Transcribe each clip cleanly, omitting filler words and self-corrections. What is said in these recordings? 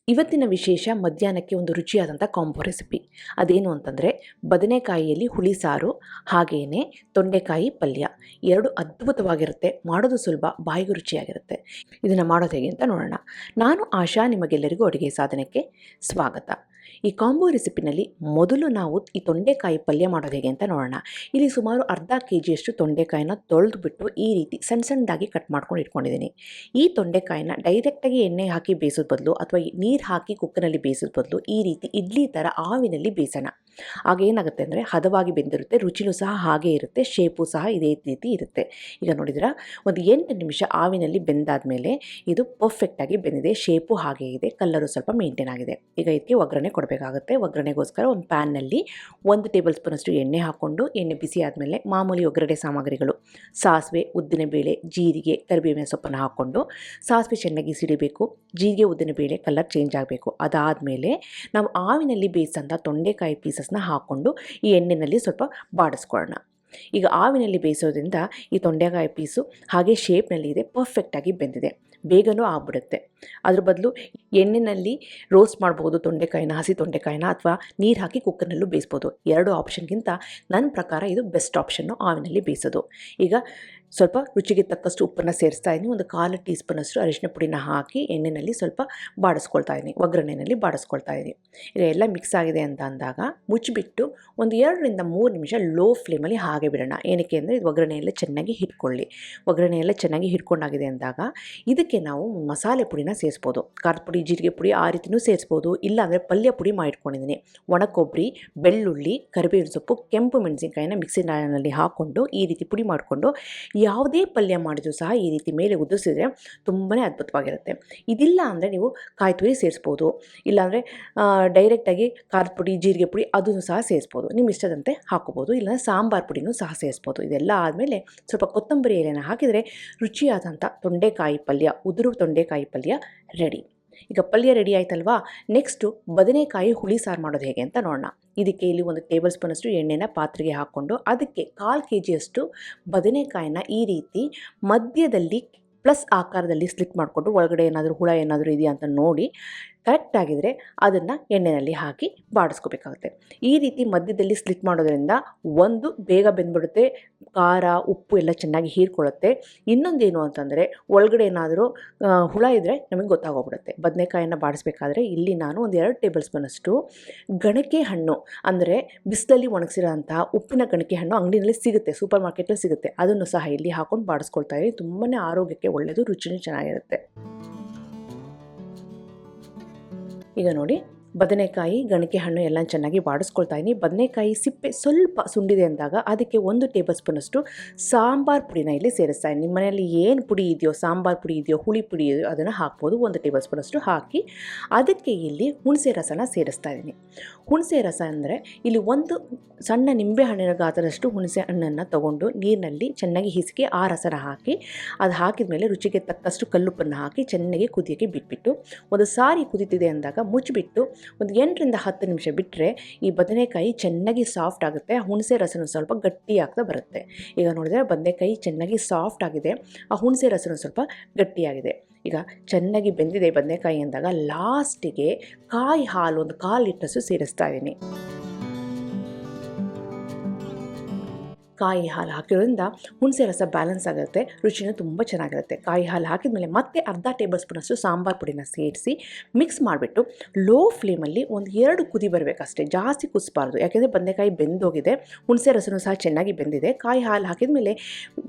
ಇವತ್ತಿನ ವಿಶೇಷ ಮಧ್ಯಾಹ್ನಕ್ಕೆ ಒಂದು ರುಚಿಯಾದಂಥ ಕಾಂಬೋ ರೆಸಿಪಿ. ಅದೇನು ಅಂತಂದರೆ ಬದನೆಕಾಯಿಯಲ್ಲಿ ಹುಳಿ ಸಾರು, ಹಾಗೆಯೇ ತೊಂಡೆಕಾಯಿ ಪಲ್ಯ. ಎರಡು ಅದ್ಭುತವಾಗಿರುತ್ತೆ, ಮಾಡೋದು ಸುಲಭ, ಬಾಯಿಗೂ ರುಚಿಯಾಗಿರುತ್ತೆ. ಇದನ್ನು ಮಾಡೋದು ಹೇಗೆ ಅಂತ ನೋಡೋಣ. ನಾನು ಆಶಾ, ನಿಮಗೆಲ್ಲರಿಗೂ ಅಡುಗೆ ಸಾಧನಕ್ಕೆ ಸ್ವಾಗತ. ಈ ಕಾಂಬೋ ರೆಸಿಪಿನಲ್ಲಿ ಮೊದಲು ನಾವು ಈ ತೊಂಡೆಕಾಯಿ ಪಲ್ಯ ಮಾಡೋದು ಹೇಗೆ ಅಂತ ನೋಡೋಣ. ಇಲ್ಲಿ ಸುಮಾರು ಅರ್ಧ ಕೆಜಿಯಷ್ಟು ತೊಂಡೆಕಾಯಿನ ತೊಳೆದುಬಿಟ್ಟು ಈ ರೀತಿ ಸಣ್ಣ ಸಣ್ಣದಾಗಿ ಕಟ್ ಮಾಡ್ಕೊಂಡು ಇಟ್ಕೊಂಡಿದ್ದೀನಿ. ಈ ತೊಂಡೆಕಾಯಿನ ಡೈರೆಕ್ಟಾಗಿ ಎಣ್ಣೆ ಹಾಕಿ ಬೇಯಿಸೋದು ಬದಲು ಅಥವಾ ನೀರು ಹಾಕಿ ಕುಕ್ಕರಲ್ಲಿ ಬೇಯಿಸೋದು ಬದಲು ಈ ರೀತಿ ಇಡ್ಲಿ ಥರ ಆವಿನಲ್ಲಿ ಬೇಯಿಸೋಣ. ಆಗ ಏನಾಗುತ್ತೆ ಅಂದರೆ ಹದವಾಗಿ ಬೆಂದಿರುತ್ತೆ, ರುಚಿನೂ ಸಹ ಹಾಗೇ ಇರುತ್ತೆ, ಶೇಪು ಸಹ ಇದೇ ರೀತಿ ಇರುತ್ತೆ. ಈಗ ನೋಡಿದ್ರೆ ಒಂದು 8 ನಿಮಿಷ ಆವಿನಲ್ಲಿ ಬೆಂದಾದಮೇಲೆ ಇದು ಪರ್ಫೆಕ್ಟಾಗಿ ಬೆಂದಿದೆ, ಶೇಪು ಹಾಗೇ ಇದೆ, ಕಲ್ಲರು ಸ್ವಲ್ಪ ಮೇಂಟೈನ್ ಆಗಿದೆ. ಈಗ ಇದಕ್ಕೆ ಒಗ್ಗರಣೆ ಕೊಡಬೇಕಾಗುತ್ತೆ. ಒಗ್ಗರಣೆಗೋಸ್ಕರ ಒಂದು ಪ್ಯಾನ್ನಲ್ಲಿ 1 ಟೇಬಲ್ ಸ್ಪೂನಷ್ಟು ಎಣ್ಣೆ ಹಾಕ್ಕೊಂಡು, ಎಣ್ಣೆ ಬಿಸಿ ಆದಮೇಲೆ ಮಾಮೂಲಿ ಒಗ್ಗರಣೆ ಸಾಮಗ್ರಿಗಳು ಸಾಸಿವೆ, ಉದ್ದಿನಬೇಳೆ, ಜೀರಿಗೆ, ಕರಿಬೇವಿನ ಸೊಪ್ಪನ್ನು ಹಾಕ್ಕೊಂಡು ಸಾಸಿವೆ ಚೆನ್ನಾಗಿ ಸಿಡಿಬೇಕು, ಜೀರಿಗೆ ಉದ್ದಿನಬೇಳೆ ಕಲರ್ ಚೇಂಜ್ ಆಗಬೇಕು. ಅದಾದಮೇಲೆ ನಾವು ಆವಿನಲ್ಲಿ ಬೇಯಿಸಂಥ ತೊಂಡೆಕಾಯಿ ಪೀಸಸ್ನ ಹಾಕ್ಕೊಂಡು ಈ ಎಣ್ಣೆಯಲ್ಲಿ ಸ್ವಲ್ಪ ಬಾಡಿಸ್ಕೊಳ್ಳೋಣ. ಈಗ ಆವಿನಲ್ಲಿ ಬೇಯಿಸೋದ್ರಿಂದ ಈ ತೊಂಡೆಕಾಯಿ ಪೀಸು ಹಾಗೆ ಶೇಪ್ನಲ್ಲಿ ಇದೆ, ಪರ್ಫೆಕ್ಟಾಗಿ ಬೆಂದಿದೆ, ಬೇಗನೂ ಆಗ್ಬಿಡುತ್ತೆ. ಅದ್ರ ಬದಲು ಎಣ್ಣೆಯಲ್ಲಿ ರೋಸ್ಟ್ ಮಾಡ್ಬೋದು ತೊಂಡೆಕಾಯಿನ, ಹಸಿ ತೊಂಡೆಕಾಯಿನ, ಅಥವಾ ನೀರು ಹಾಕಿ ಕುಕ್ಕರ್ನಲ್ಲೂ ಬೇಯಿಸ್ಬೋದು. ಎರಡು ಆಪ್ಷನ್ಗಿಂತ ನನ್ನ ಪ್ರಕಾರ ಇದು ಬೆಸ್ಟ್ ಆಪ್ಷನ್ನು, ಆವಿನಲ್ಲಿ ಬೇಯಿಸೋದು. ಈಗ ಸ್ವಲ್ಪ ರುಚಿಗೆ ತಕ್ಕಷ್ಟು ಉಪ್ಪನ್ನು ಸೇರಿಸ್ತಾ ಇದ್ದೀನಿ. ಒಂದು 1/4 ಟೀ ಸ್ಪೂನಷ್ಟು ಅರಿಶಿನ ಪುಡಿನ ಹಾಕಿ ಎಣ್ಣೆಯಲ್ಲಿ ಸ್ವಲ್ಪ ಬಾಡಿಸ್ಕೊಳ್ತಾ ಇದ್ದೀನಿ, ಒಗ್ಗರಣೆಯಲ್ಲಿ ಬಾಡಿಸ್ಕೊಳ್ತಾ ಇದ್ದೀನಿ. ಈಗ ಎಲ್ಲ ಮಿಕ್ಸ್ ಆಗಿದೆ ಅಂತ ಅಂದಾಗ ಮುಚ್ಚಿಬಿಟ್ಟು ಒಂದು 2ರಿಂದ 3 ನಿಮಿಷ ಲೋ ಫ್ಲೇಮಲ್ಲಿ ಹಾಗೆ ಬಿಡೋಣ. ಏನಕ್ಕೆ ಅಂದರೆ ಇದು ಒಗ್ಗರಣೆಯೆಲ್ಲ ಚೆನ್ನಾಗಿ ಹಿಡ್ಕೊಳ್ಳಿ. ಒಗ್ಗರಣೆಯೆಲ್ಲ ಚೆನ್ನಾಗಿ ಹಿಡ್ಕೊಂಡಾಗಿದೆ ಅಂದಾಗ ಇದಕ್ಕೆ ನಾವು ಮಸಾಲೆ ಪುಡಿನ ಸೇರಿಸ್ಬೋದು. ಖಾರದ ಪುಡಿ, ಜೀರಿಗೆ ಪುಡಿ ಆ ರೀತಿಯೂ ಸೇರಿಸ್ಬೋದು. ಇಲ್ಲಾಂದರೆ ಪಲ್ಯ ಪುಡಿ ಮಾಡಿಟ್ಕೊಂಡಿದ್ದೀನಿ. ಒಣ ಕೊಬ್ಬರಿ, ಬೆಳ್ಳುಳ್ಳಿ, ಕರಿಬೇವಿನ ಸೊಪ್ಪು, ಕೆಂಪು ಮೆಣಸಿನಕಾಯಿನ ಮಿಕ್ಸಿ ಜಾರ್ನಲ್ಲಿ ಹಾಕ್ಕೊಂಡು ಈ ರೀತಿ ಪುಡಿ ಮಾಡಿಕೊಂಡು ಯಾವುದೇ ಪಲ್ಯ ಮಾಡಿದರೂ ಸಹ ಈ ರೀತಿ ಮೇಲೆ ಉದುರಿಸಿದ್ರೆ ತುಂಬಾ ಅದ್ಭುತವಾಗಿರುತ್ತೆ. ಇದಿಲ್ಲ ಅಂದರೆ ನೀವು ಕಾಯಿ ತುರಿ ಸೇರಿಸ್ಬೋದು, ಇಲ್ಲಾಂದರೆ ಡೈರೆಕ್ಟಾಗಿ ಖಾರದ ಪುಡಿ, ಜೀರಿಗೆ ಪುಡಿ ಅದನ್ನು ಸಹ ಸೇರಿಸ್ಬೋದು. ನಿಮ್ಮ ಇಷ್ಟದಂತೆ ಹಾಕೋಬೋದು, ಇಲ್ಲಾಂದರೆ ಸಾಂಬಾರು ಪುಡಿನೂ ಸಹ ಸೇರಿಸ್ಬೋದು. ಇದೆಲ್ಲ ಆದಮೇಲೆ ಸ್ವಲ್ಪ ಕೊತ್ತಂಬರಿ ಎಲೆನ ಹಾಕಿದರೆ ರುಚಿಯಾದಂಥ ತೊಂಡೆಕಾಯಿ ಪಲ್ಯ, ಉದುರು ತೊಂಡೆಕಾಯಿ ಪಲ್ಯ ರೆಡಿ. ಈಗ ಪಲ್ಯ ರೆಡಿ ಆಯ್ತಲ್ವಾ, ನೆಕ್ಸ್ಟು ಬದನೆಕಾಯಿ ಹುಳಿ ಸಾರು ಮಾಡೋದು ಹೇಗೆ ಅಂತ ನೋಡೋಣ. ಇದಕ್ಕೆ ಇಲ್ಲಿ 1 ಟೇಬಲ್ ಸ್ಪೂನಷ್ಟು ಎಣ್ಣೆನ ಪಾತ್ರೆಗೆ ಹಾಕ್ಕೊಂಡು ಅದಕ್ಕೆ 1/4 ಕೆಜಿಯಷ್ಟು ಬದನೆಕಾಯಿನ ಈ ರೀತಿ ಮಧ್ಯದಲ್ಲಿ ಪ್ಲಸ್ ಆಕಾರದಲ್ಲಿ ಸ್ಲಿಟ್ ಮಾಡಿಕೊಂಡು ಒಳಗಡೆ ಏನಾದರೂ ಹುಳ ಏನಾದರೂ ಇದೆಯಾ ಅಂತ ನೋಡಿ ಕರೆಕ್ಟಾಗಿದ್ದರೆ ಅದನ್ನು ಎಣ್ಣೆಯಲ್ಲಿ ಹಾಕಿ ಬಾಡಿಸ್ಕೋಬೇಕಾಗುತ್ತೆ. ಈ ರೀತಿ ಮಧ್ಯದಲ್ಲಿ ಸ್ಲಿಟ್ ಮಾಡೋದ್ರಿಂದ ಒಂದು ಬೇಗ ಬೆಂದ್ಬಿಡುತ್ತೆ, ಖಾರ ಉಪ್ಪು ಎಲ್ಲ ಚೆನ್ನಾಗಿ ಹೀರ್ಕೊಳ್ಳುತ್ತೆ. ಇನ್ನೊಂದೇನು ಅಂತಂದರೆ ಒಳಗಡೆ ಏನಾದರೂ ಹುಳ ಇದ್ದರೆ ನಮಗೆ ಗೊತ್ತಾಗೋಗ್ಬಿಡುತ್ತೆ. ಬದನೆಕಾಯನ್ನು ಬಾಡಿಸ್ಬೇಕಾದ್ರೆ ಇಲ್ಲಿ ನಾನು ಒಂದು 2 ಟೇಬಲ್ ಸ್ಪೂನಷ್ಟು ಗಣಕೆ ಹಣ್ಣು, ಅಂದರೆ ಬಿಸಿಲಲ್ಲಿ ಒಣಗಿಸಿರೋ ಅಂತಹ ಉಪ್ಪಿನ ಗಣಕೆ ಹಣ್ಣು ಅಂಗಡಿಯಲ್ಲಿ ಸಿಗುತ್ತೆ, ಸೂಪರ್ ಮಾರ್ಕೆಟಲ್ಲಿ ಸಿಗುತ್ತೆ, ಅದನ್ನು ಸಹ ಇಲ್ಲಿ ಹಾಕ್ಕೊಂಡು ಬಾಡಿಸ್ಕೊಳ್ತಾ ಇದ್ದೀನಿ. ತುಂಬಾ ಆರೋಗ್ಯಕ್ಕೆ ಒಳ್ಳೆಯದು, ರುಚಿನೂ ಚೆನ್ನಾಗಿರುತ್ತೆ. ಈಗ ನೋಡಿ ಬದನೆಕಾಯಿ, ಗಣಕೆ ಹಣ್ಣು ಎಲ್ಲ ಚೆನ್ನಾಗಿ ಬಾಡಿಸ್ಕೊಳ್ತಾ ಇದ್ದೀನಿ. ಬದನೆಕಾಯಿ ಸಿಪ್ಪೆ ಸ್ವಲ್ಪ ಸುಂಡಿದೆ ಅಂದಾಗ ಅದಕ್ಕೆ 1 ಟೇಬಲ್ ಸ್ಪೂನಷ್ಟು ಸಾಂಬಾರು ಪುಡಿನ ಇಲ್ಲಿ ಸೇರಿಸ್ತಾ ಇದ್ದೀನಿ. ನಿಮ್ಮ ಮನೆಯಲ್ಲಿ ಏನು ಪುಡಿ ಇದೆಯೋ, ಸಾಂಬಾರು ಪುಡಿ ಇದೆಯೋ, ಹುಳಿ ಪುಡಿ ಇದೆಯೋ ಅದನ್ನು ಹಾಕ್ಬೋದು. 1 ಟೇಬಲ್ ಸ್ಪೂನಷ್ಟು ಹಾಕಿ ಅದಕ್ಕೆ ಇಲ್ಲಿ ಹುಣಸೆ ರಸನ ಸೇರಿಸ್ತಾ ಇದ್ದೀನಿ. ಹುಣಸೆ ರಸ ಅಂದರೆ ಇಲ್ಲಿ 1 ಸಣ್ಣ ನಿಂಬೆ ಹಣ್ಣಿನ ಗಾತ್ರದಷ್ಟು ಹುಣಸೆ ಹಣ್ಣನ್ನು ತೊಗೊಂಡು ನೀರಿನಲ್ಲಿ ಚೆನ್ನಾಗಿ ಹಿಸುಕಿ ಆ ರಸನ ಹಾಕಿ, ಅದು ಹಾಕಿದ ಮೇಲೆ ರುಚಿಗೆ ತಕ್ಕಷ್ಟು ಕಲ್ಲುಪ್ಪನ್ನು ಹಾಕಿ ಚೆನ್ನಾಗಿ ಕುದಿಯೋಕ್ಕೆ ಬಿಟ್ಬಿಟ್ಟು, ಒಂದು ಸಾರಿ ಕುದೀತಿದೆ ಅಂದಾಗ ಮುಚ್ಚಿಬಿಟ್ಟು ಒಂದು 8ರಿಂದ 10 ನಿಮಿಷ ಬಿಟ್ಟರೆ ಈ ಬದನೆಕಾಯಿ ಚೆನ್ನಾಗಿ ಸಾಫ್ಟ್ ಆಗುತ್ತೆ, ಹುಣಸೆ ರಸನೂ ಸ್ವಲ್ಪ ಗಟ್ಟಿ ಆಗ್ತಾ ಬರುತ್ತೆ. ಈಗ ನೋಡಿದರೆ ಬದನೆಕಾಯಿ ಚೆನ್ನಾಗಿ ಸಾಫ್ಟ್ ಆಗಿದೆ, ಆ ಹುಣಸೆ ರಸನೂ ಸ್ವಲ್ಪ ಗಟ್ಟಿಯಾಗಿದೆ. ಈಗ ಚೆನ್ನಾಗಿ ಬೆಂದಿದೆ ಬದನೆಕಾಯಿ ಅಂದಾಗ ಲಾಸ್ಟಿಗೆ ಕಾಯಿ ಹಾಲು 1/4 ಲೀಟ್ರಷ್ಟು ಸೇರಿಸ್ತಾ ಇದ್ದೀನಿ. ಕಾಯಿ ಹಾಲು ಹಾಕಿರೋದ್ರಿಂದ ಹುಣಸೆ ರಸ ಬ್ಯಾಲೆನ್ಸ್ ಆಗುತ್ತೆ, ರುಚಿನೂ ತುಂಬ ಚೆನ್ನಾಗಿರುತ್ತೆ. ಕಾಯಿ ಹಾಲು ಹಾಕಿದ ಮೇಲೆ ಮತ್ತೆ ಅರ್ಧ ಟೇಬಲ್ ಸ್ಪೂನಷ್ಟು ಸಾಂಬಾರು ಪುಡಿನ ಸೇರಿಸಿ ಮಿಕ್ಸ್ ಮಾಡಿಬಿಟ್ಟು ಲೋ ಫ್ಲೇಮಲ್ಲಿ ಒಂದು 2 ಕುದಿ ಬರಬೇಕಷ್ಟೇ, ಜಾಸ್ತಿ ಕುದಿಸಬಾರ್ದು. ಯಾಕೆಂದರೆ ಬದನೆಕಾಯಿ ಬೆಂದೋಗಿದೆ, ಹುಣಸೆ ರಸನೂ ಸಹ ಚೆನ್ನಾಗಿ ಬೆಂದಿದೆ. ಕಾಯಿ ಹಾಲು ಹಾಕಿದ ಮೇಲೆ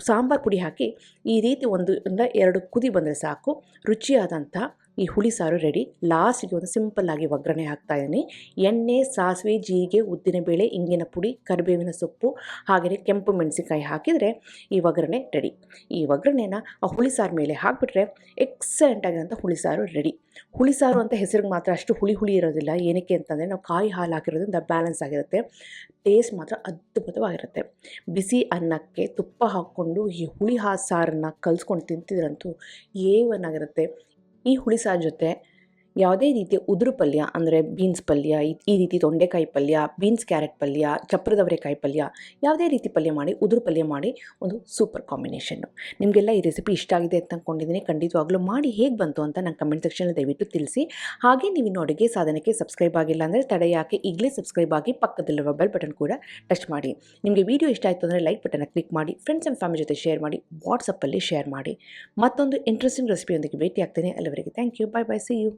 ಸಾಂಬಾರು ಪುಡಿ ಹಾಕಿ ಈ ರೀತಿ 1-2 ಕುದಿ ಬಂದರೆ ಸಾಕು, ರುಚಿಯಾದಂಥ ಈ ಹುಳಿ ಸಾರು ರೆಡಿ. ಲಾಸ್ಟಿಗೆ ಒಂದು ಸಿಂಪಲ್ಲಾಗಿ ಒಗ್ಗರಣೆ ಹಾಕ್ತಾಯಿದ್ದೀನಿ. ಎಣ್ಣೆ, ಸಾಸಿವೆ, ಜೀರಿಗೆ, ಉದ್ದಿನಬೇಳೆ, ಇಂಗಿನ ಪುಡಿ, ಕರಿಬೇವಿನ ಸೊಪ್ಪು, ಹಾಗೆಯೇ ಕೆಂಪು ಮೆಣಸಿನಕಾಯಿ ಹಾಕಿದರೆ ಈ ಒಗ್ಗರಣೆ ರೆಡಿ. ಈ ಒಗ್ಗರಣೆನ ಆ ಹುಳಿ ಸಾರು ಮೇಲೆ ಹಾಕಿಬಿಟ್ರೆ ಎಕ್ಸಲೆಂಟ್ ಆಗಿರೋಂಥ ಹುಳಿ ಸಾರು ರೆಡಿ. ಹುಳಿ ಸಾರು ಅಂತ ಹೆಸರಿಗೆ ಮಾತ್ರ ಅಷ್ಟು ಹುಳಿ ಇರೋದಿಲ್ಲ. ಏನಕ್ಕೆ ಅಂತಂದರೆ ನಾವು ಕಾಯಿ ಹಾಲು ಹಾಕಿರೋದ್ರಿಂದ ಬ್ಯಾಲೆನ್ಸ್ ಆಗಿರುತ್ತೆ, ಟೇಸ್ಟ್ ಮಾತ್ರ ಅದ್ಭುತವಾಗಿರುತ್ತೆ. ಬಿಸಿ ಅನ್ನಕ್ಕೆ ತುಪ್ಪ ಹಾಕ್ಕೊಂಡು ಈ ಹುಳಿ ಸಾರನ್ನು ಕಲಿಸ್ಕೊಂಡು ತಿಂತಿದ್ರಂತೂ ಏವನ್ನಾಗಿರುತ್ತೆ. ಈ ಹುಳಿ ಸಾರು ಜೊತೆ ಯಾವುದೇ ರೀತಿಯ ಉದುರು ಪಲ್ಯ ಅಂದರೆ ಬೀನ್ಸ್ ಪಲ್ಯ, ಈ ರೀತಿ ತೊಂಡೆಕಾಯಿ ಪಲ್ಯ, ಬೀನ್ಸ್ ಕ್ಯಾರೆಟ್ ಪಲ್ಯ, ಚಪ್ರದವರೆಕಾಯಿ ಪಲ್ಯ, ಯಾವುದೇ ರೀತಿ ಪಲ್ಯ ಮಾಡಿ ಉದುರು ಪಲ್ಯ ಮಾಡಿ ಒಂದು ಸೂಪರ್ ಕಾಂಬಿನೇಷನ್ನು. ನಿಮಗೆಲ್ಲ ಈ ರೆಸಿಪಿ ಇಷ್ಟ ಆಗಿದೆ ಅಂತ ಅಂದ್ಕೊಂಡಿದ್ದೀನಿ. ಖಂಡಿತವಾಗ್ಲೂ ಮಾಡಿ ಹೇಗೆ ಬಂತು ಅಂತ ನಂಗೆ ಕಮೆಂಟ್ ಸೆಕ್ಷನಲ್ಲಿ ದಯವಿಟ್ಟು ತಿಳಿಸಿ. ಹಾಗೆ ನೀವು ಇನ್ನು ಅಡುಗೆ ಸಾಧನಕ್ಕೆ ಸಬ್ಸ್ಕ್ರೈಬ್ ಆಗಿಲ್ಲ ಅಂದರೆ ತಡೆ ಯಾಕೆ, ಈಗಲೇ ಸಬ್ಸ್ಕ್ರೈಬ್ ಆಗಿ ಪಕ್ಕದಲ್ಲಿರುವ ಬೆಲ್ ಬಟನ್ ಕೂಡ ಟಚ್ ಮಾಡಿ. ನಿಮಗೆ ವಿಡಿಯೋ ಇಷ್ಟ ಆಯಿತು ಅಂದರೆ ಲೈಕ್ ಬಟನ್ನ ಕ್ಲಿಕ್ ಮಾಡಿ, ಫ್ರೆಂಡ್ಸ್ ಆ್ಯಂಡ್ ಫ್ಯಾಮಿಲಿ ಜೊತೆ ಶೇರ್ ಮಾಡಿ, ವಾಟ್ಸಪ್ಪಲ್ಲಿ ಶೇರ್ ಮಾಡಿ. ಮತ್ತೊಂದು ಇಂಟ್ರೆಸ್ಟಿಂಗ್ ರೆಸಿಪಿಯೊಂದಿಗೆ ಭೇಟಿ ಆಗ್ತೇನೆ. ಅಲ್ಲಿವರೆಗೆ thank you, bye bye, see you.